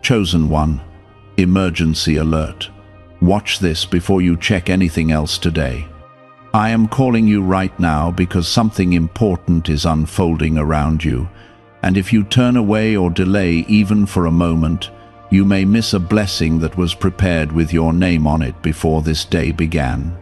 Chosen one, emergency alert. Watch this before you check anything else today. I am calling you right now because something important is unfolding around you, and if you turn away or delay even for a moment, you may miss a blessing that was prepared with your name on it before this day began.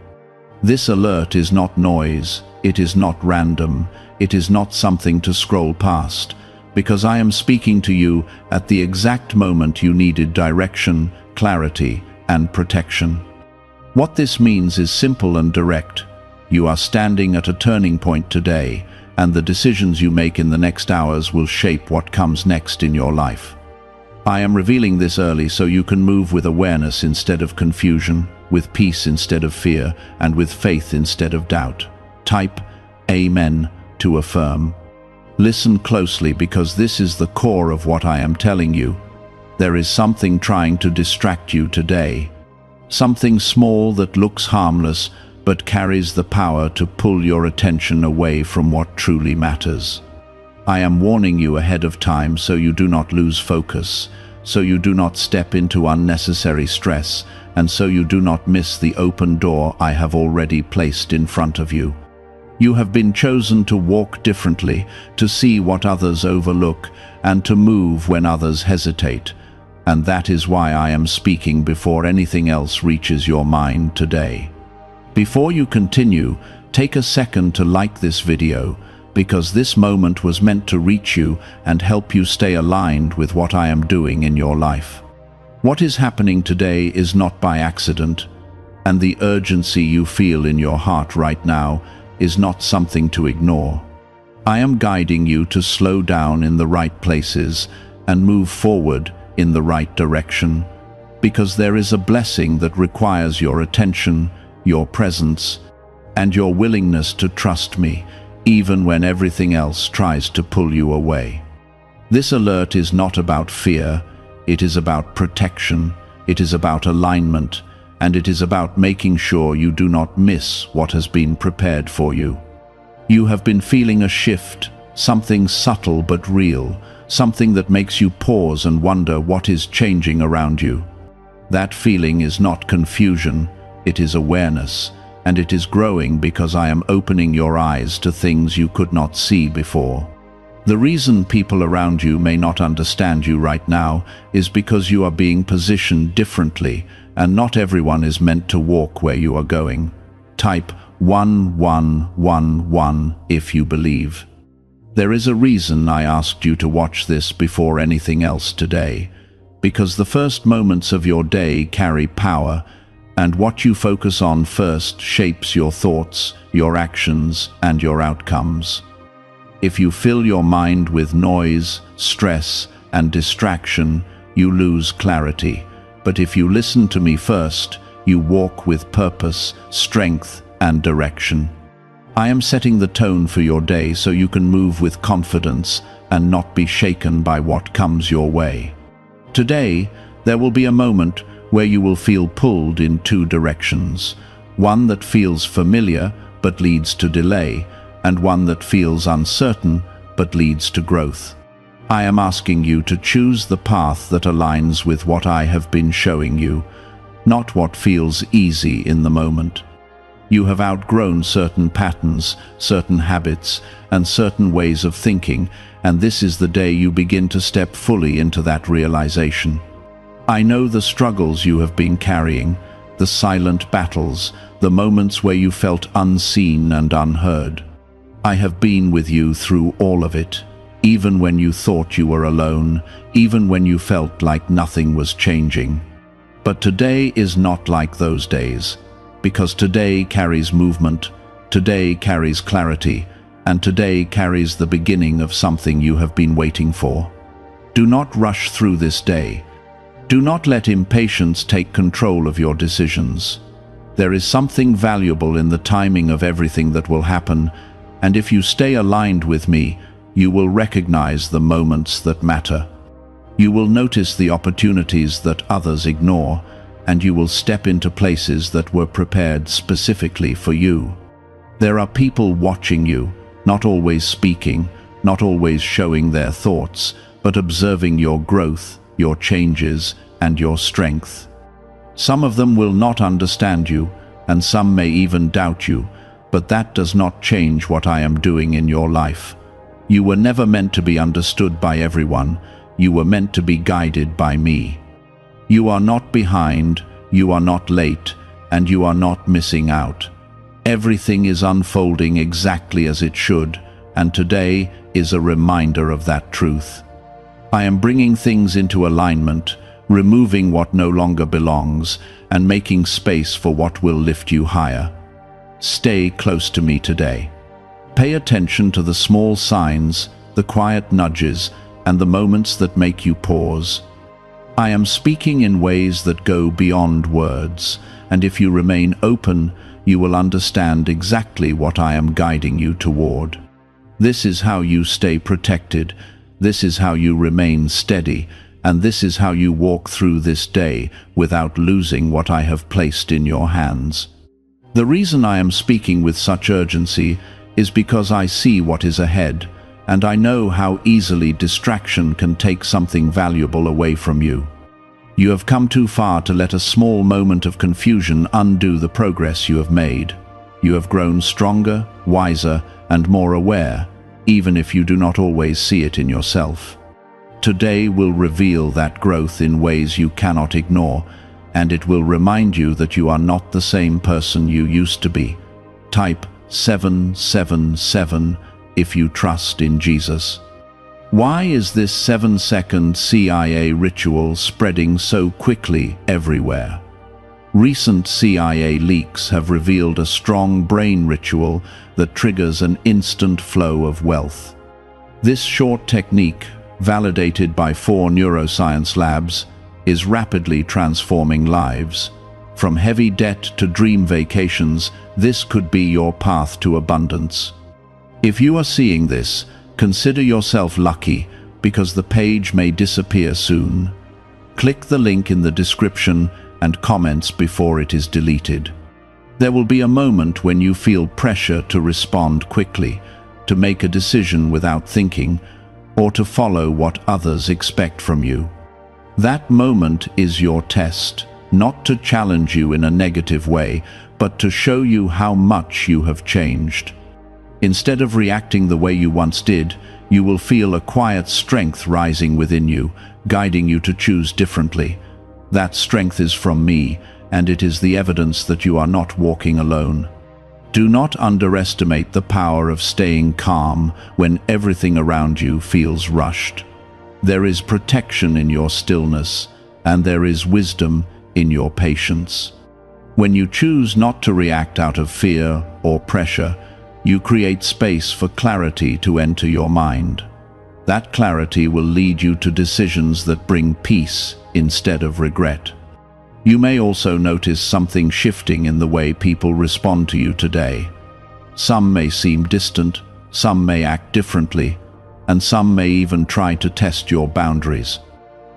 This alert is not noise, it is not random, it is not something to scroll past, because I am speaking to you at the exact moment you needed direction, clarity, and protection. What this means is simple and direct. You are standing at a turning point today, and the decisions you make in the next hours will shape what comes next in your life. I am revealing this early so you can move with awareness instead of confusion, with peace instead of fear, and with faith instead of doubt. Type Amen to affirm. Listen closely because this is the core of what I am telling you. There is something trying to distract you today. Something small that looks harmless but carries the power to pull your attention away from what truly matters. I am warning you ahead of time so you do not lose focus, so you do not step into unnecessary stress, and so you do not miss the open door I have already placed in front of you. You have been chosen to walk differently, to see what others overlook, and to move when others hesitate. And that is why I am speaking before anything else reaches your mind today. Before you continue, take a second to like this video, because this moment was meant to reach you and help you stay aligned with what I am doing in your life. What is happening today is not by accident, and the urgency you feel in your heart right now is not something to ignore. I am guiding you to slow down in the right places and move forward in the right direction, because there is a blessing that requires your attention, your presence, and your willingness to trust me, even when everything else tries to pull you away. This alert is not about fear, it is about protection, it is about alignment, and it is about making sure you do not miss what has been prepared for you. You have been feeling a shift, something subtle but real, something that makes you pause and wonder what is changing around you. That feeling is not confusion, it is awareness, and it is growing because I am opening your eyes to things you could not see before. The reason people around you may not understand you right now is because you are being positioned differently, and not everyone is meant to walk where you are going. Type 1111 if you believe. There is a reason I asked you to watch this before anything else today, because the first moments of your day carry power, and what you focus on first shapes your thoughts, your actions, and your outcomes. If you fill your mind with noise, stress, and distraction, you lose clarity. But if you listen to me first, you walk with purpose, strength, and direction. I am setting the tone for your day so you can move with confidence and not be shaken by what comes your way. Today, there will be a moment where you will feel pulled in two directions, one that feels familiar but leads to delay, and one that feels uncertain but leads to growth. I am asking you to choose the path that aligns with what I have been showing you, not what feels easy in the moment. You have outgrown certain patterns, certain habits, and certain ways of thinking, and this is the day you begin to step fully into that realization. I know the struggles you have been carrying, the silent battles, the moments where you felt unseen and unheard. I have been with you through all of it, even when you thought you were alone, even when you felt like nothing was changing. But today is not like those days, because today carries movement, today carries clarity, and today carries the beginning of something you have been waiting for. Do not rush through this day. Do not let impatience take control of your decisions. There is something valuable in the timing of everything that will happen, and if you stay aligned with me, you will recognize the moments that matter. You will notice the opportunities that others ignore, and you will step into places that were prepared specifically for you. There are people watching you, not always speaking, not always showing their thoughts, but observing your growth, your changes, and your strength. Some of them will not understand you, and some may even doubt you, but that does not change what I am doing in your life. You were never meant to be understood by everyone. You were meant to be guided by me. You are not behind, you are not late, and you are not missing out. Everything is unfolding exactly as it should, and today is a reminder of that truth. I am bringing things into alignment, removing what no longer belongs, and making space for what will lift you higher. Stay close to me today. Pay attention to the small signs, the quiet nudges, and the moments that make you pause. I am speaking in ways that go beyond words, and if you remain open, you will understand exactly what I am guiding you toward. This is how you stay protected, this is how you remain steady, and this is how you walk through this day without losing what I have placed in your hands. The reason I am speaking with such urgency is because I see what is ahead, and I know how easily distraction can take something valuable away from you. You have come too far to let a small moment of confusion undo the progress you have made. You have grown stronger, wiser, and more aware, even if you do not always see it in yourself. Today will reveal that growth in ways you cannot ignore, and it will remind you that you are not the same person you used to be. Type 777 if you trust in Jesus. Why is this 7-second CIA ritual spreading so quickly everywhere? Recent CIA leaks have revealed a strong brain ritual that triggers an instant flow of wealth. This short technique, validated by 4 neuroscience labs, is rapidly transforming lives. From heavy debt to dream vacations, this could be your path to abundance. If you are seeing this, consider yourself lucky, because the page may disappear soon. Click the link in the description and comments before it is deleted. There will be a moment when you feel pressure to respond quickly, to make a decision without thinking, or to follow what others expect from you. That moment is your test, not to challenge you in a negative way, but to show you how much you have changed. Instead of reacting the way you once did, you will feel a quiet strength rising within you, guiding you to choose differently. That strength is from me, and it is the evidence that you are not walking alone. Do not underestimate the power of staying calm when everything around you feels rushed. There is protection in your stillness, and there is wisdom in your patience. When you choose not to react out of fear or pressure, you create space for clarity to enter your mind. That clarity will lead you to decisions that bring peace instead of regret. You may also notice something shifting in the way people respond to you today. Some may seem distant, some may act differently, and some may even try to test your boundaries.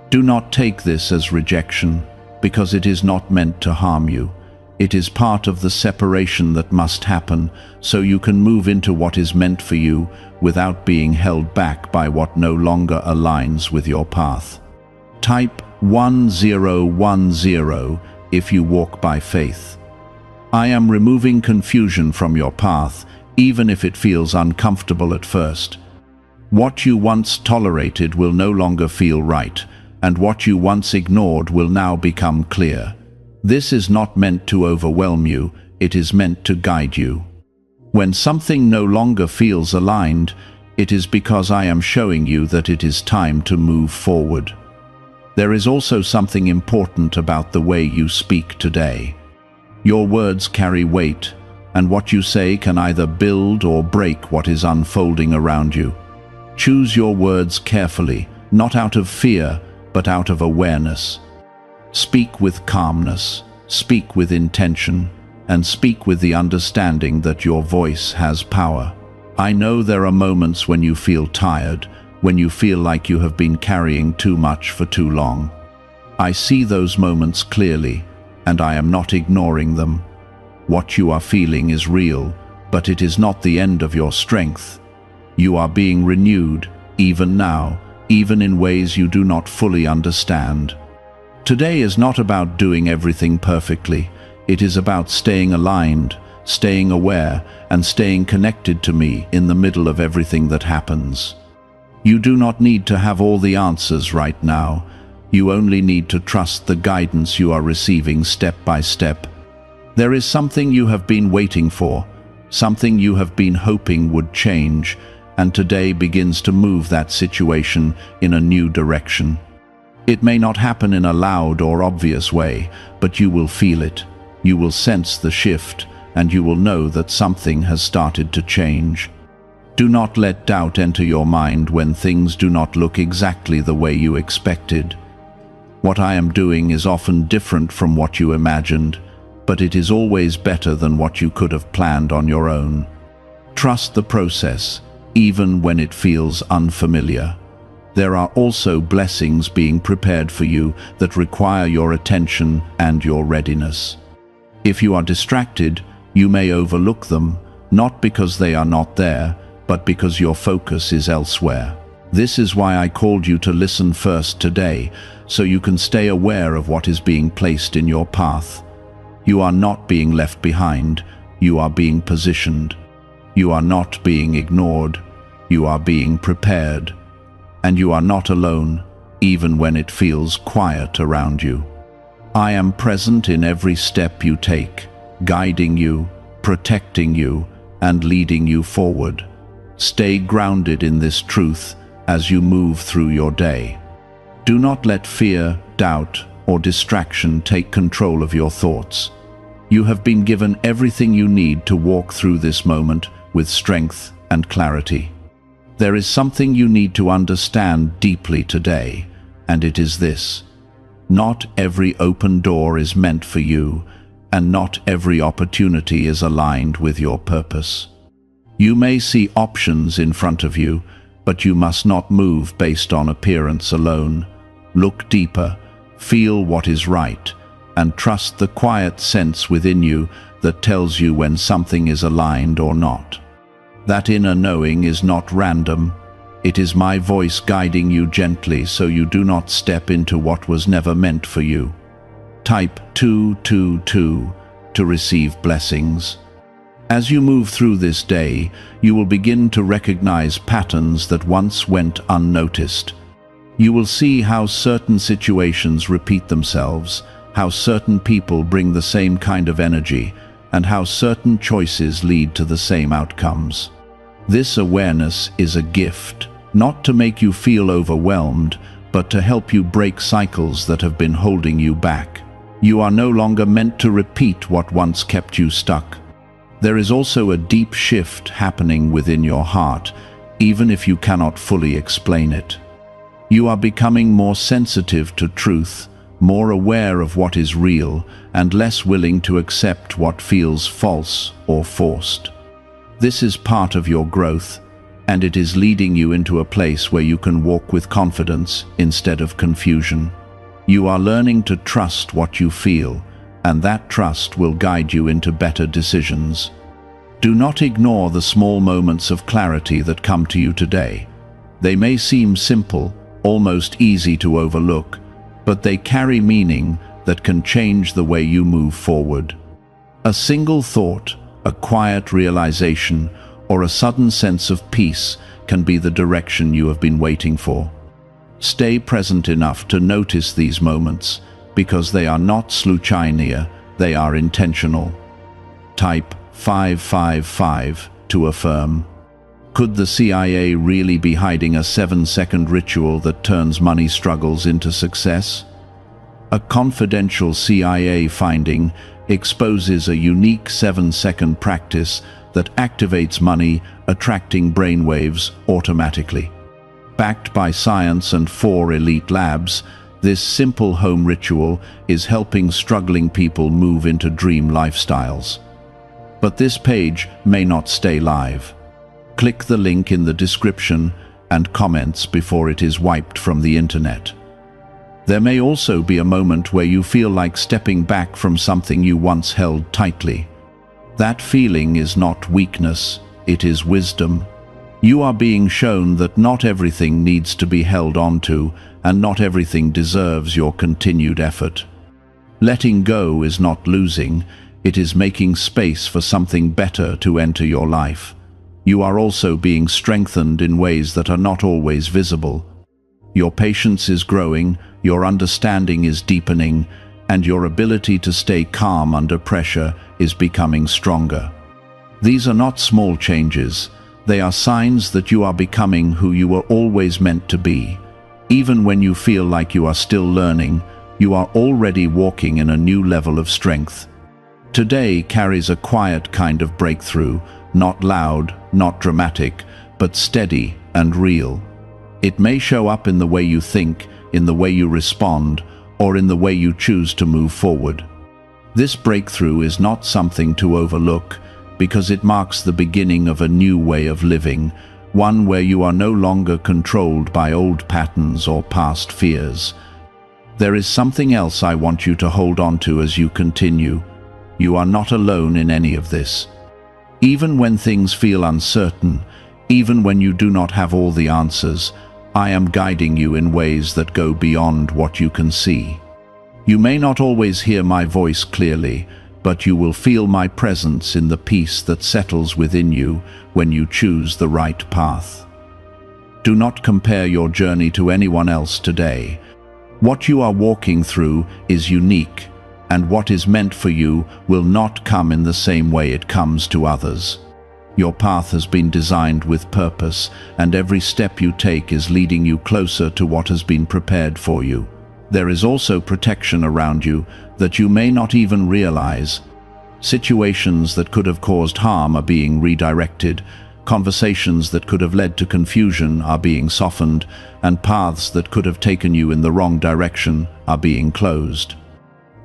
Do not take this as rejection, because it is not meant to harm you. It is part of the separation that must happen, so you can move into what is meant for you without being held back by what no longer aligns with your path. Type 1010 if you walk by faith. I am removing confusion from your path, even if it feels uncomfortable at first. What you once tolerated will no longer feel right, and what you once ignored will now become clear. This is not meant to overwhelm you, it is meant to guide you. When something no longer feels aligned, it is because I am showing you that it is time to move forward. There is also something important about the way you speak today. Your words carry weight, and what you say can either build or break what is unfolding around you. Choose your words carefully, not out of fear, but out of awareness. Speak with calmness, speak with intention, and speak with the understanding that your voice has power. I know there are moments when you feel tired, when you feel like you have been carrying too much for too long. I see those moments clearly, and I am not ignoring them. What you are feeling is real, but it is not the end of your strength. You are being renewed, even now, even in ways you do not fully understand. Today is not about doing everything perfectly. It is about staying aligned, staying aware, and staying connected to me in the middle of everything that happens. You do not need to have all the answers right now. You only need to trust the guidance you are receiving step by step. There is something you have been waiting for, something you have been hoping would change, and today begins to move that situation in a new direction. It may not happen in a loud or obvious way, but you will feel it. You will sense the shift, and you will know that something has started to change. Do not let doubt enter your mind when things do not look exactly the way you expected. What I am doing is often different from what you imagined, but it is always better than what you could have planned on your own. Trust the process, even when it feels unfamiliar. There are also blessings being prepared for you that require your attention and your readiness. If you are distracted, you may overlook them, not because they are not there, but because your focus is elsewhere. This is why I called you to listen first today, so you can stay aware of what is being placed in your path. You are not being left behind, you are being positioned. You are not being ignored, you are being prepared. And you are not alone, even when it feels quiet around you. I am present in every step you take, guiding you, protecting you, and leading you forward. Stay grounded in this truth as you move through your day. Do not let fear, doubt, or distraction take control of your thoughts. You have been given everything you need to walk through this moment with strength and clarity. There is something you need to understand deeply today, and it is this: not every open door is meant for you, and not every opportunity is aligned with your purpose. You may see options in front of you, but you must not move based on appearance alone. Look deeper, feel what is right, and trust the quiet sense within you that tells you when something is aligned or not. That inner knowing is not random. It is my voice guiding you gently so you do not step into what was never meant for you. Type 222 to receive blessings. As you move through this day, you will begin to recognize patterns that once went unnoticed. You will see how certain situations repeat themselves, how certain people bring the same kind of energy, and how certain choices lead to the same outcomes. This awareness is a gift, not to make you feel overwhelmed, but to help you break cycles that have been holding you back. You are no longer meant to repeat what once kept you stuck. There is also a deep shift happening within your heart, even if you cannot fully explain it. You are becoming more sensitive to truth, more aware of what is real, and less willing to accept what feels false or forced. This is part of your growth, and it is leading you into a place where you can walk with confidence instead of confusion. You are learning to trust what you feel, and that trust will guide you into better decisions. Do not ignore the small moments of clarity that come to you today. They may seem simple, almost easy to overlook, but they carry meaning that can change the way you move forward. A single thought, a quiet realization, or a sudden sense of peace can be the direction you have been waiting for. Stay present enough to notice these moments, because they are not sluchania, they are intentional. Type 555 to affirm. Could the CIA really be hiding a 7-second ritual that turns money struggles into success? A confidential CIA finding exposes a unique 7-second practice that activates money attracting brainwaves automatically. Backed by science and 4 elite labs, this simple home ritual is helping struggling people move into dream lifestyles. But this page may not stay live. Click the link in the description and comments before it is wiped from the internet. There may also be a moment where you feel like stepping back from something you once held tightly. That feeling is not weakness, it is wisdom. You are being shown that not everything needs to be held onto, and not everything deserves your continued effort. Letting go is not losing, it is making space for something better to enter your life. You are also being strengthened in ways that are not always visible. Your patience is growing, your understanding is deepening, and your ability to stay calm under pressure is becoming stronger. These are not small changes. They are signs that you are becoming who you were always meant to be. Even when you feel like you are still learning, you are already walking in a new level of strength. Today carries a quiet kind of breakthrough, not loud, not dramatic, but steady and real. It may show up in the way you think, in the way you respond, or in the way you choose to move forward. This breakthrough is not something to overlook, because it marks the beginning of a new way of living, one where you are no longer controlled by old patterns or past fears. There is something else I want you to hold on to as you continue. You are not alone in any of this. Even when things feel uncertain, even when you do not have all the answers, I am guiding you in ways that go beyond what you can see. You may not always hear my voice clearly, but you will feel my presence in the peace that settles within you when you choose the right path. Do not compare your journey to anyone else today. What you are walking through is unique, and what is meant for you will not come in the same way it comes to others. Your path has been designed with purpose, and every step you take is leading you closer to what has been prepared for you. There is also protection around you that you may not even realize. Situations that could have caused harm are being redirected, conversations that could have led to confusion are being softened, and paths that could have taken you in the wrong direction are being closed.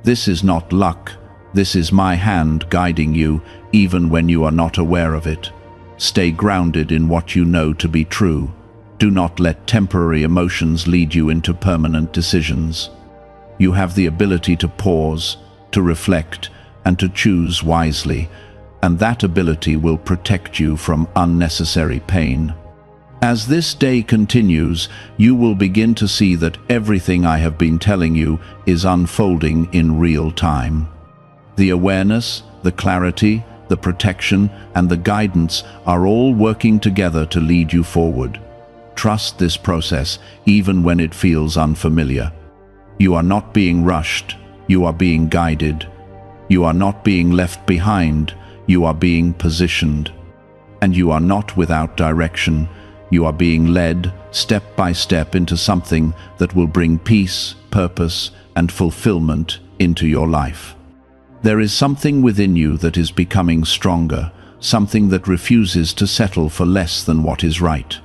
This is not luck. This is my hand guiding you, even when you are not aware of it. Stay grounded in what you know to be true. Do not let temporary emotions lead you into permanent decisions. You have the ability to pause, to reflect, and to choose wisely, and that ability will protect you from unnecessary pain. As this day continues, you will begin to see that everything I have been telling you is unfolding in real time. The awareness, the clarity, the protection, and the guidance are all working together to lead you forward. Trust this process, even when it feels unfamiliar. You are not being rushed, you are being guided. You are not being left behind, you are being positioned. And you are not without direction, you are being led step by step into something that will bring peace, purpose, and fulfillment into your life. There is something within you that is becoming stronger, something that refuses to settle for less than what is right.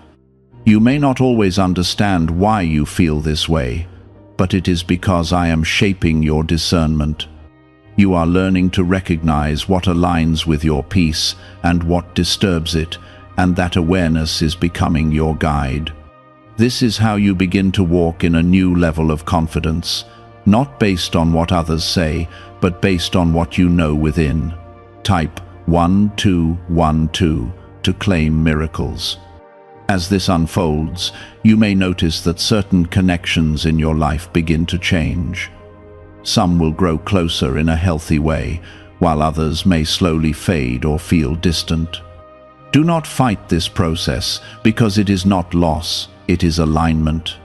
You may not always understand why you feel this way, but it is because I am shaping your discernment. You are learning to recognize what aligns with your peace and what disturbs it, and that awareness is becoming your guide. This is how you begin to walk in a new level of confidence, not based on what others say, but based on what you know within. Type 1212 to claim miracles. As this unfolds, you may notice that certain connections in your life begin to change. Some will grow closer in a healthy way, while others may slowly fade or feel distant. Do not fight this process, because it is not loss, it is alignment.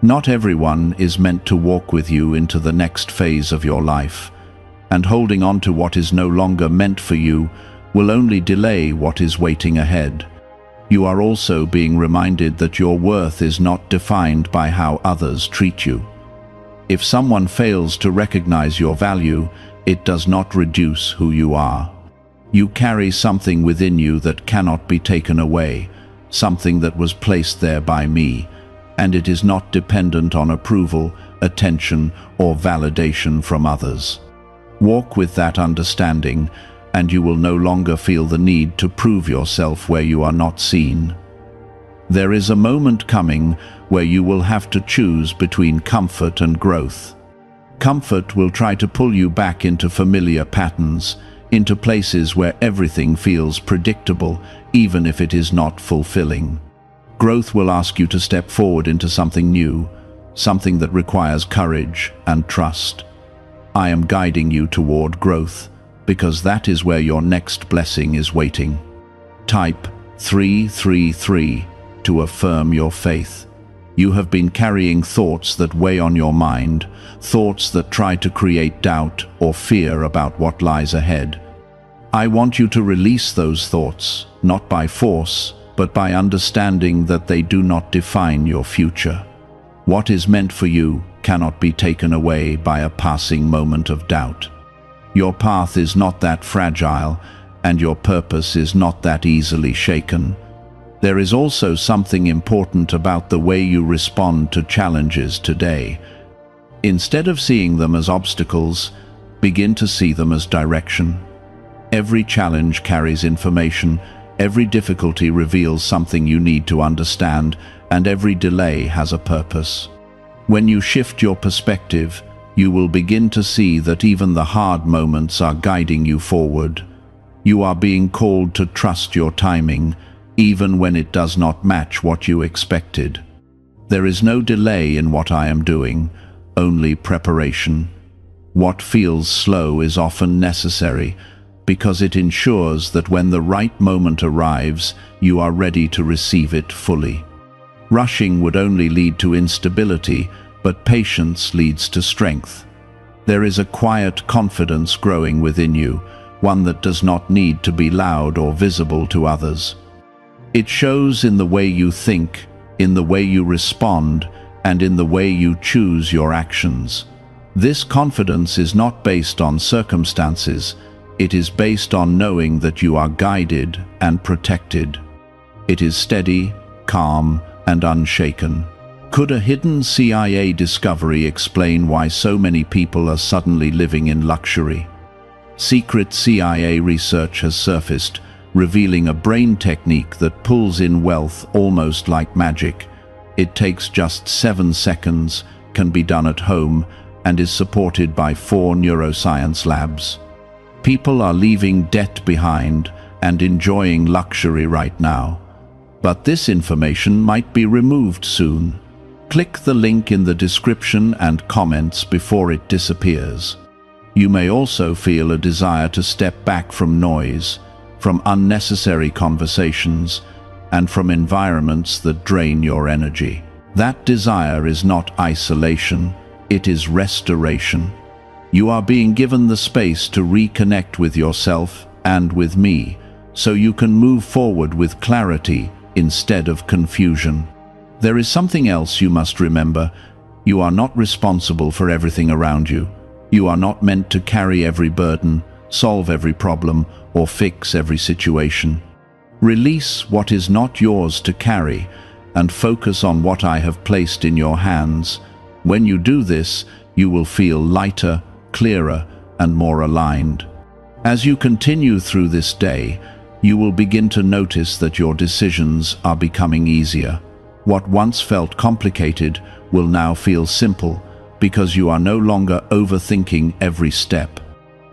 Not everyone is meant to walk with you into the next phase of your life, and holding on to what is no longer meant for you will only delay what is waiting ahead. You are also being reminded that your worth is not defined by how others treat you. If someone fails to recognize your value, it does not reduce who you are. You carry something within you that cannot be taken away, something that was placed there by me, and it is not dependent on approval, attention, or validation from others. Walk with that understanding, and you will no longer feel the need to prove yourself where you are not seen. There is a moment coming where you will have to choose between comfort and growth. Comfort will try to pull you back into familiar patterns, into places where everything feels predictable, even if it is not fulfilling. Growth will ask you to step forward into something new, something that requires courage and trust. I am guiding you toward growth, because that is where your next blessing is waiting. Type 333 to affirm your faith. You have been carrying thoughts that weigh on your mind, thoughts that try to create doubt or fear about what lies ahead. I want you to release those thoughts, not by force, but by understanding that they do not define your future. What is meant for you cannot be taken away by a passing moment of doubt. Your path is not that fragile, and your purpose is not that easily shaken. There is also something important about the way you respond to challenges today. Instead of seeing them as obstacles, begin to see them as direction. Every challenge carries information, every difficulty reveals something you need to understand, and every delay has a purpose. When you shift your perspective, you will begin to see that even the hard moments are guiding you forward. You are being called to trust your timing, even when it does not match what you expected. There is no delay in what I am doing, only preparation. What feels slow is often necessary, because it ensures that when the right moment arrives, you are ready to receive it fully. Rushing would only lead to instability, but patience leads to strength. There is a quiet confidence growing within you, one that does not need to be loud or visible to others. It shows in the way you think, in the way you respond, and in the way you choose your actions. This confidence is not based on circumstances. It is based on knowing that you are guided and protected. It is steady, calm, and unshaken. Could a hidden CIA discovery explain why so many people are suddenly living in luxury? Secret CIA research has surfaced, revealing a brain technique that pulls in wealth almost like magic. It takes just 7 seconds, can be done at home, and is supported by 4 neuroscience labs. People are leaving debt behind and enjoying luxury right now. But this information might be removed soon. Click the link in the description and comments before it disappears. You may also feel a desire to step back from noise, from unnecessary conversations, and from environments that drain your energy. That desire is not isolation, it is restoration. You are being given the space to reconnect with yourself and with me, so you can move forward with clarity instead of confusion. There is something else you must remember. You are not responsible for everything around you. You are not meant to carry every burden, solve every problem, or fix every situation. Release what is not yours to carry and focus on what I have placed in your hands. When you do this, you will feel lighter, clearer, and more aligned. As you continue through this day, you will begin to notice that your decisions are becoming easier. What once felt complicated will now feel simple, because you are no longer overthinking every step.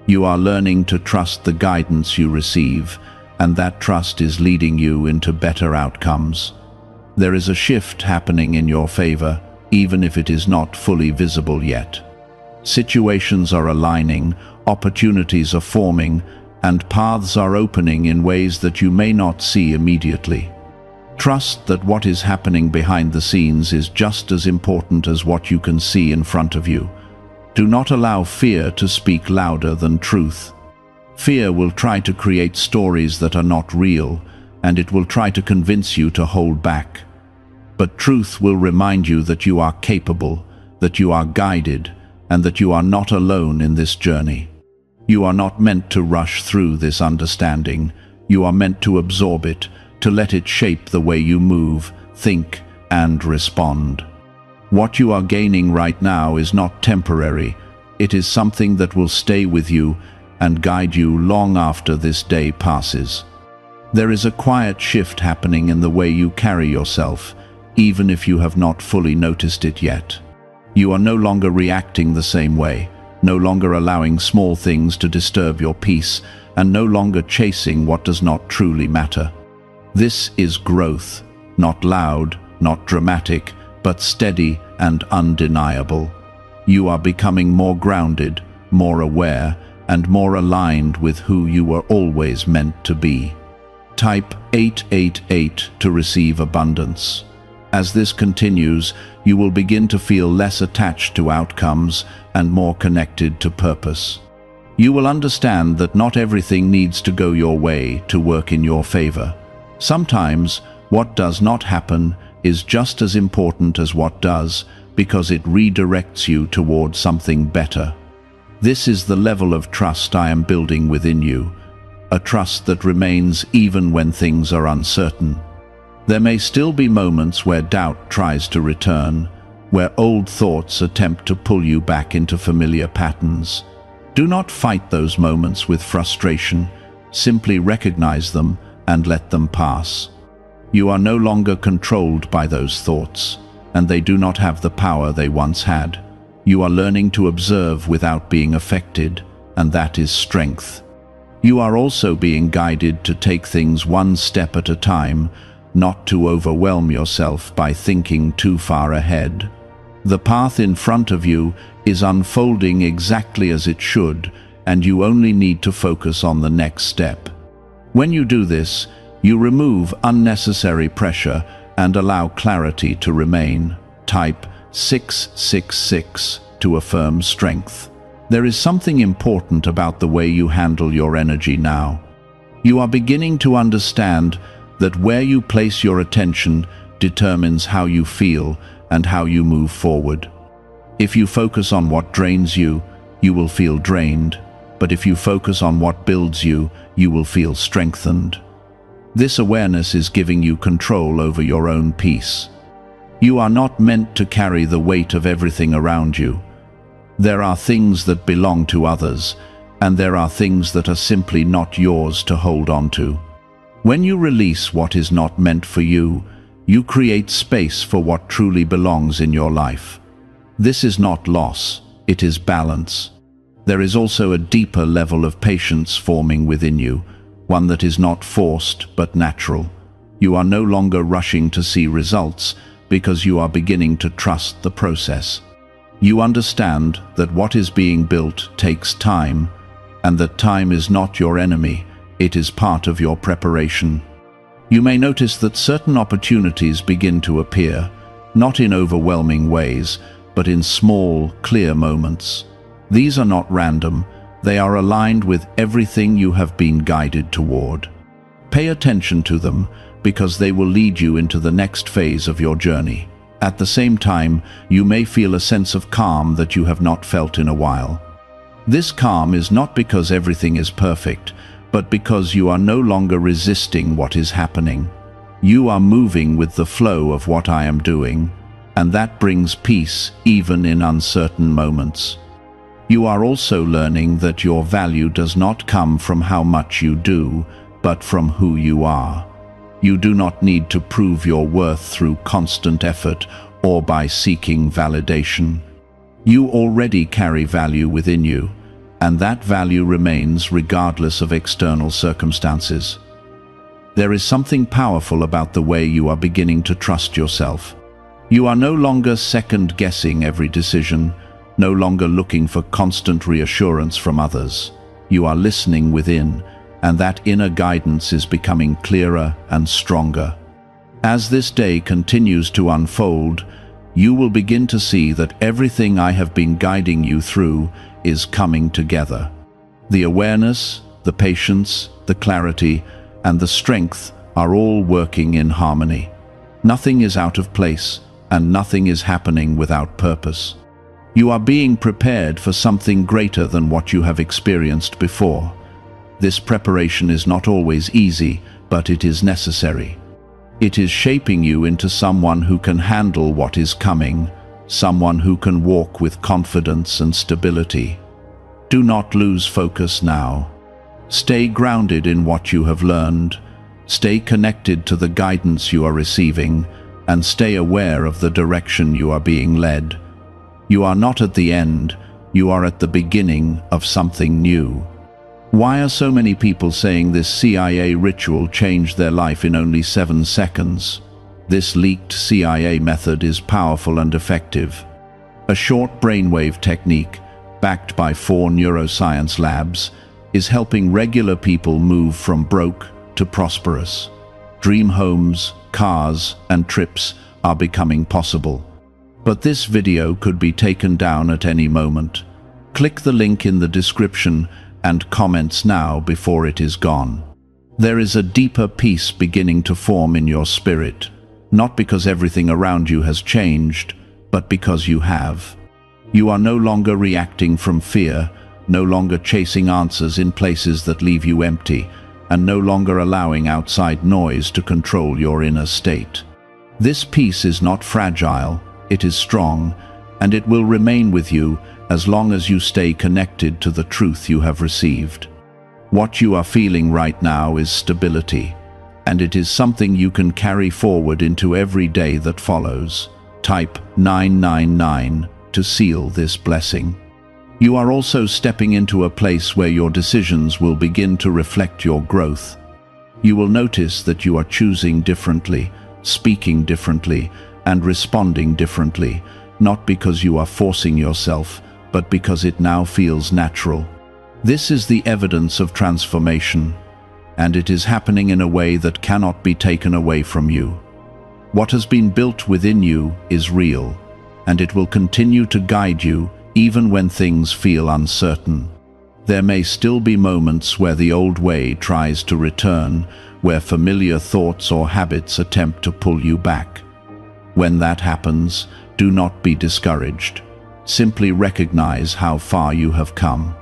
You are learning to trust the guidance you receive, and that trust is leading you into better outcomes. There is a shift happening in your favor, even if it is not fully visible yet. Situations are aligning, opportunities are forming, and paths are opening in ways that you may not see immediately. Trust that what is happening behind the scenes is just as important as what you can see in front of you. Do not allow fear to speak louder than truth. Fear will try to create stories that are not real, and it will try to convince you to hold back. But truth will remind you that you are capable, that you are guided, and that you are not alone in this journey. You are not meant to rush through this understanding. You are meant to absorb it, to let it shape the way you move, think, and respond. What you are gaining right now is not temporary. It is something that will stay with you and guide you long after this day passes. There is a quiet shift happening in the way you carry yourself, even if you have not fully noticed it yet. You are no longer reacting the same way, no longer allowing small things to disturb your peace, and no longer chasing what does not truly matter. This is growth, not loud, not dramatic, but steady and undeniable. You are becoming more grounded, more aware, and more aligned with who you were always meant to be. Type 888 to receive abundance. As this continues, you will begin to feel less attached to outcomes and more connected to purpose. You will understand that not everything needs to go your way to work in your favor. Sometimes, what does not happen is just as important as what does, because it redirects you toward something better. This is the level of trust I am building within you, a trust that remains even when things are uncertain. There may still be moments where doubt tries to return, where old thoughts attempt to pull you back into familiar patterns. Do not fight those moments with frustration. Simply recognize them and let them pass. You are no longer controlled by those thoughts, and they do not have the power they once had. You are learning to observe without being affected, and that is strength. You are also being guided to take things one step at a time, not to overwhelm yourself by thinking too far ahead. The path in front of you is unfolding exactly as it should, and you only need to focus on the next step. When you do this, you remove unnecessary pressure and allow clarity to remain. Type 666 to affirm strength. There is something important about the way you handle your energy now. You are beginning to understand that where you place your attention determines how you feel and how you move forward. If you focus on what drains you, you will feel drained, but if you focus on what builds you, you will feel strengthened. This awareness is giving you control over your own peace. You are not meant to carry the weight of everything around you. There are things that belong to others, and there are things that are simply not yours to hold on to. When you release what is not meant for you, you create space for what truly belongs in your life. This is not loss, it is balance. There is also a deeper level of patience forming within you, one that is not forced but natural. You are no longer rushing to see results because you are beginning to trust the process. You understand that what is being built takes time, and that time is not your enemy, it is part of your preparation. You may notice that certain opportunities begin to appear, not in overwhelming ways, but in small, clear moments. These are not random, they are aligned with everything you have been guided toward. Pay attention to them, because they will lead you into the next phase of your journey. At the same time, you may feel a sense of calm that you have not felt in a while. This calm is not because everything is perfect, but because you are no longer resisting what is happening. You are moving with the flow of what I am doing, and that brings peace even in uncertain moments. You are also learning that your value does not come from how much you do, but from who you are. You do not need to prove your worth through constant effort or by seeking validation. You already carry value within you, and that value remains regardless of external circumstances. There is something powerful about the way you are beginning to trust yourself. You are no longer second-guessing every decision, no longer looking for constant reassurance from others. You are listening within, and that inner guidance is becoming clearer and stronger. As this day continues to unfold, you will begin to see that everything I have been guiding you through is coming together. The awareness, the patience, the clarity, and the strength are all working in harmony. Nothing is out of place, and nothing is happening without purpose. You are being prepared for something greater than what you have experienced before. This preparation is not always easy, but it is necessary. It is shaping you into someone who can handle what is coming, someone who can walk with confidence and stability. Do not lose focus now. Stay grounded in what you have learned, stay connected to the guidance you are receiving, and stay aware of the direction you are being led. You are not at the end, you are at the beginning of something new. Why are so many people saying this CIA ritual changed their life in only 7 seconds? This leaked CIA method is powerful and effective. A short brainwave technique, backed by 4 neuroscience labs, is helping regular people move from broke to prosperous. Dream homes, cars, and trips are becoming possible. But this video could be taken down at any moment. Click the link in the description and comments now before it is gone. There is a deeper peace beginning to form in your spirit, not because everything around you has changed, but because you have. You are no longer reacting from fear, no longer chasing answers in places that leave you empty, and no longer allowing outside noise to control your inner state. This peace is not fragile, it is strong, and it will remain with you as long as you stay connected to the truth you have received. What you are feeling right now is stability, and it is something you can carry forward into every day that follows. Type 999 to seal this blessing. You are also stepping into a place where your decisions will begin to reflect your growth. You will notice that you are choosing differently, speaking differently, and responding differently, not because you are forcing yourself, but because it now feels natural. This is the evidence of transformation, and it is happening in a way that cannot be taken away from you. What has been built within you is real, and it will continue to guide you even when things feel uncertain. There may still be moments where the old way tries to return, where familiar thoughts or habits attempt to pull you back. When that happens, do not be discouraged. Simply recognize how far you have come.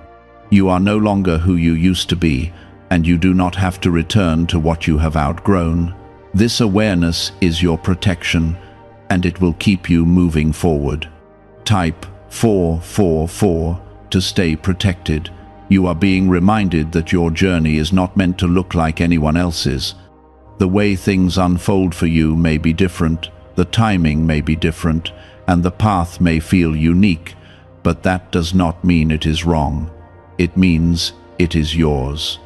You are no longer who you used to be, and you do not have to return to what you have outgrown. This awareness is your protection, and it will keep you moving forward. Type 444 to stay protected. You are being reminded that your journey is not meant to look like anyone else's. The way things unfold for you may be different, the timing may be different, and the path may feel unique, but that does not mean it is wrong. It means it is yours.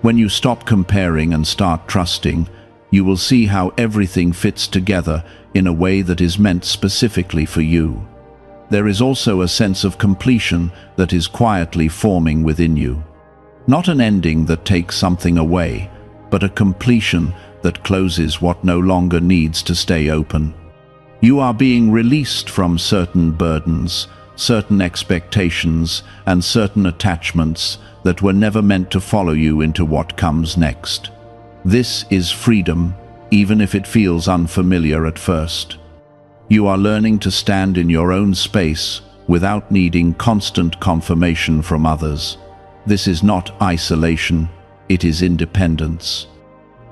When you stop comparing and start trusting, you will see how everything fits together in a way that is meant specifically for you. There is also a sense of completion that is quietly forming within you. Not an ending that takes something away, but a completion that closes what no longer needs to stay open. You are being released from certain burdens, certain expectations, and certain attachments that were never meant to follow you into what comes next. This is freedom, even if it feels unfamiliar at first. You are learning to stand in your own space without needing constant confirmation from others. This is not isolation, it is independence.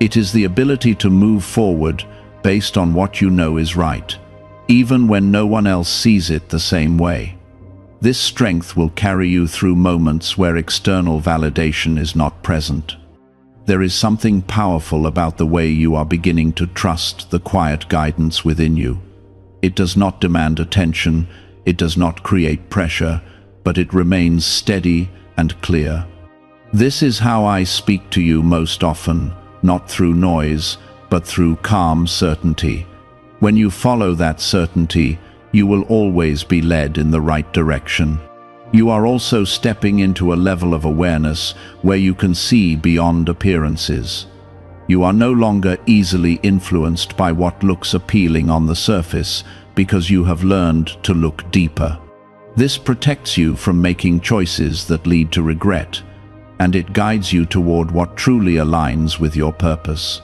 It is the ability to move forward based on what you know is right, even when no one else sees it the same way. This strength will carry you through moments where external validation is not present. There is something powerful about the way you are beginning to trust the quiet guidance within you. It does not demand attention, it does not create pressure, but it remains steady and clear. This is how I speak to you most often, not through noise, but through calm certainty. When you follow that certainty, you will always be led in the right direction. You are also stepping into a level of awareness where you can see beyond appearances. You are no longer easily influenced by what looks appealing on the surface because you have learned to look deeper. This protects you from making choices that lead to regret, and it guides you toward what truly aligns with your purpose.